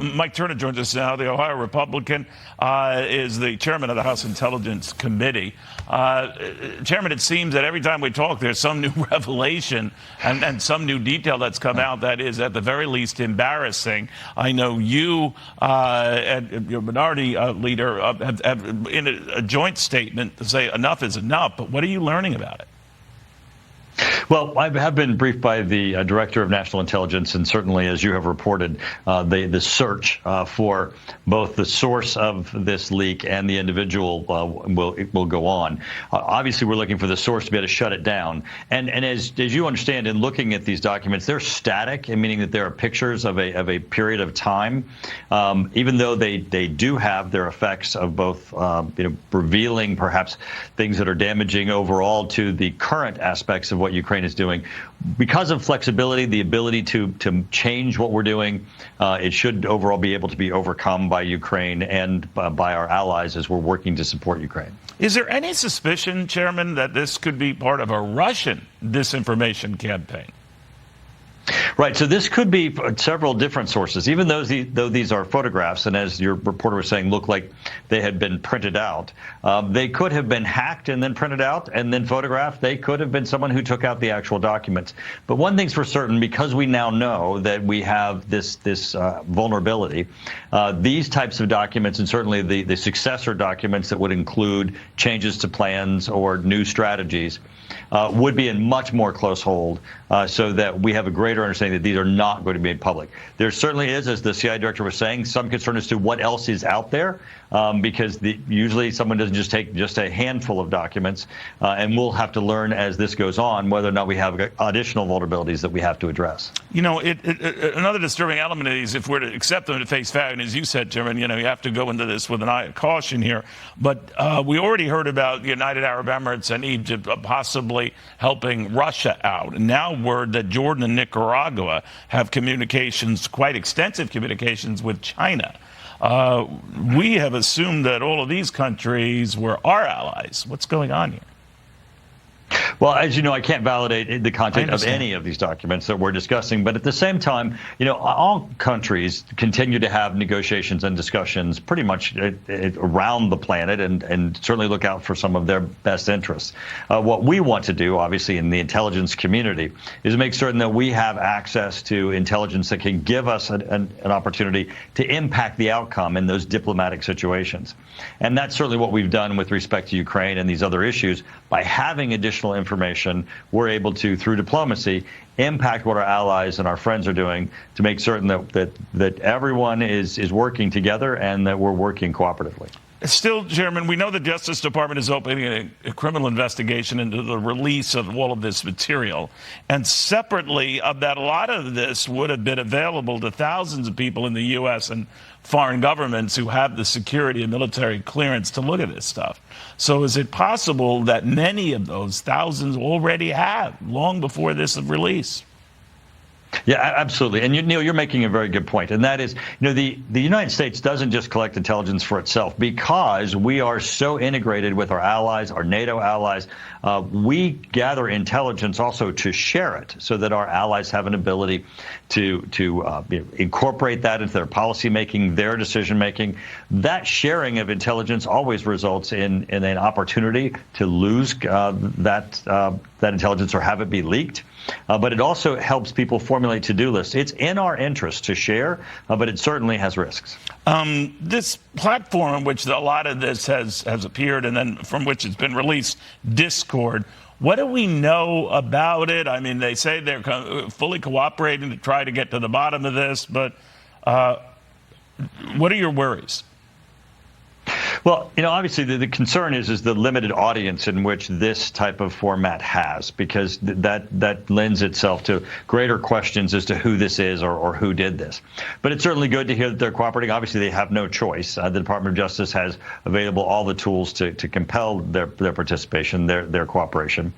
Mike Turner joins us now. The Ohio Republican is the chairman of the House Intelligence Committee. Chairman, it seems that every time we talk, there's some new revelation and some new detail that's come out that is, at the very least, embarrassing. I know you and your minority leader have in a joint statement to say enough is enough. But what are you learning about it? Well, I have been briefed by the Director of National Intelligence, and certainly, as you have reported, the search for both the source of this leak and the individual will go on. Obviously, we're looking for the source to be able to shut it down. And as you understand, in looking at these documents, they're static, meaning that there are pictures of a period of time, even though they do have their effects of both revealing perhaps things that are damaging overall to the current aspects of what Ukraine is doing. Because of flexibility, the ability to change what we're doing, it should overall be able to be overcome by Ukraine and by our allies as we're working to support Ukraine. Is there any suspicion, Chairman, that this could be part of a Russian disinformation campaign? Right. So this could be several different sources, even though these are photographs, and as your reporter was saying, look like they had been printed out. They could have been hacked and then printed out and then photographed. They could have been someone who took out the actual documents. But one thing's for certain, because we now know that we have this vulnerability, these types of documents, and certainly the successor documents that would include changes to plans or new strategies, would be in much more close hold, so that we have a greater understanding that these are not going to be made public. There certainly is, as the CIA director was saying, some concern as to what else is out there, because usually someone doesn't just take just a handful of documents, and we'll have to learn as this goes on whether or not we have additional vulnerabilities that we have to address. You know, another disturbing element of these, if we're to accept them at face value, and as you said, Chairman, you have to go into this with an eye of caution here, but we already heard about the United Arab Emirates and Egypt possibly helping Russia out. And now word that Jordan and Nicaragua have communications, quite extensive communications with China. We have assumed that all of these countries were our allies. What's going on here? Well, as you know, I can't validate the content of any of these documents that we're discussing. But at the same time, all countries continue to have negotiations and discussions pretty much around the planet, and certainly look out for some of their best interests. What we want to do, obviously, in the intelligence community is make certain that we have access to intelligence that can give us an opportunity to impact the outcome in those diplomatic situations. And that's certainly what we've done with respect to Ukraine and these other issues. By having additional information, we're able to, through diplomacy, impact what our allies and our friends are doing to make certain that everyone is working together and that we're working cooperatively. Still, Chairman, we know the Justice Department is opening a criminal investigation into the release of all of this material. And separately, that a lot of this would have been available to thousands of people in the U.S. and foreign governments who have the security and military clearance to look at this stuff. So is it possible that many of those thousands already have, long before this release? Yeah, absolutely. And Neil, you're making a very good point. And that is, the United States doesn't just collect intelligence for itself, because we are so integrated with our allies, our NATO allies. We gather intelligence also to share it, so that our allies have an ability to incorporate that into their policy making, their decision making. That sharing of intelligence always results in an opportunity to lose that intelligence or have it be leaked. But it also helps people formulate to-do lists. It's in our interest to share, but it certainly has risks. This platform in which a lot of this has appeared and then from which it's been released, Discord, what do we know about it? I mean, they say they're fully cooperating to try to get to the bottom of this, but what are your worries? Well, obviously the concern is the limited audience in which this type of format has, because that lends itself to greater questions as to who this is or who did this. But it's certainly good to hear that they're cooperating. Obviously, they have no choice. The Department of Justice has available all the tools to compel their participation, their cooperation.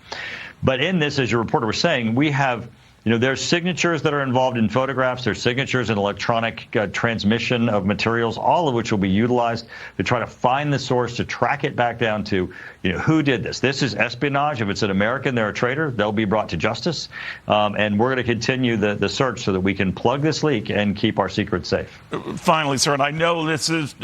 But in this, as your reporter was saying, we have There's signatures that are involved in photographs. There's signatures in electronic transmission of materials, all of which will be utilized to try to find the source, to track it back down to, who did this. This is espionage. If it's an American, they're a traitor. They'll be brought to justice. And we're going to continue the search so that we can plug this leak and keep our secrets safe. Finally, sir, and I know this is,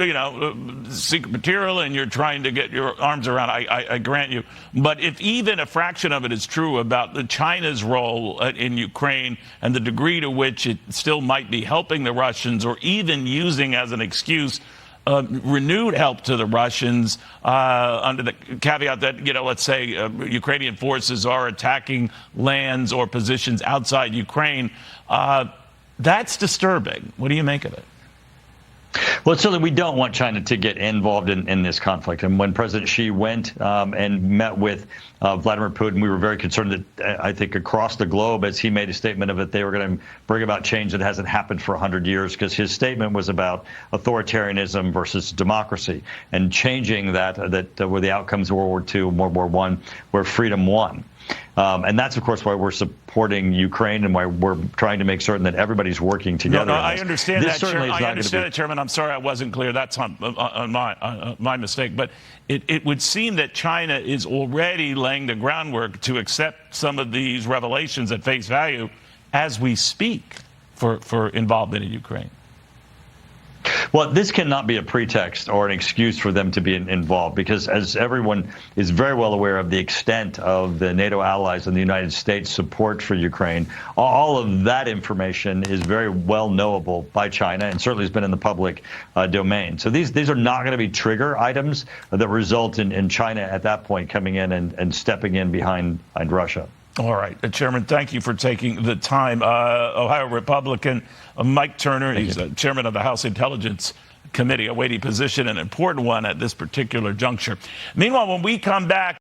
secret material and you're trying to get your arms around, I grant you. But if even a fraction of it is true about China's role in Ukraine and the degree to which it still might be helping the Russians or even using as an excuse renewed help to the Russians under the caveat that, let's say Ukrainian forces are attacking lands or positions outside Ukraine, that's disturbing. What do you make of it? Well, certainly we don't want China to get involved in this conflict. And when President Xi went and met with Vladimir Putin, we were very concerned that I think across the globe, as he made a statement of it, they were going to bring about change that hasn't happened for 100 years, because his statement was about authoritarianism versus democracy and changing that were the outcomes of World War II and World War I, where freedom won. And that's, of course, why we're supporting Ukraine and why we're trying to make certain that everybody's working together. No, I understand that, Chairman. I understand that, Chairman. I'm sorry I wasn't clear. That's on my mistake. But it would seem that China is already laying the groundwork to accept some of these revelations at face value as we speak for involvement in Ukraine. Well, this cannot be a pretext or an excuse for them to be involved, because as everyone is very well aware of the extent of the NATO allies and the United States support for Ukraine, all of that information is very well knowable by China and certainly has been in the public domain. So these are not going to be trigger items that result in China at that point coming in and stepping in behind Russia. All right. Chairman, thank you for taking the time. Ohio Republican Mike Turner, he's chairman of the House Intelligence Committee, a weighty position, an important one at this particular juncture. Meanwhile, when we come back,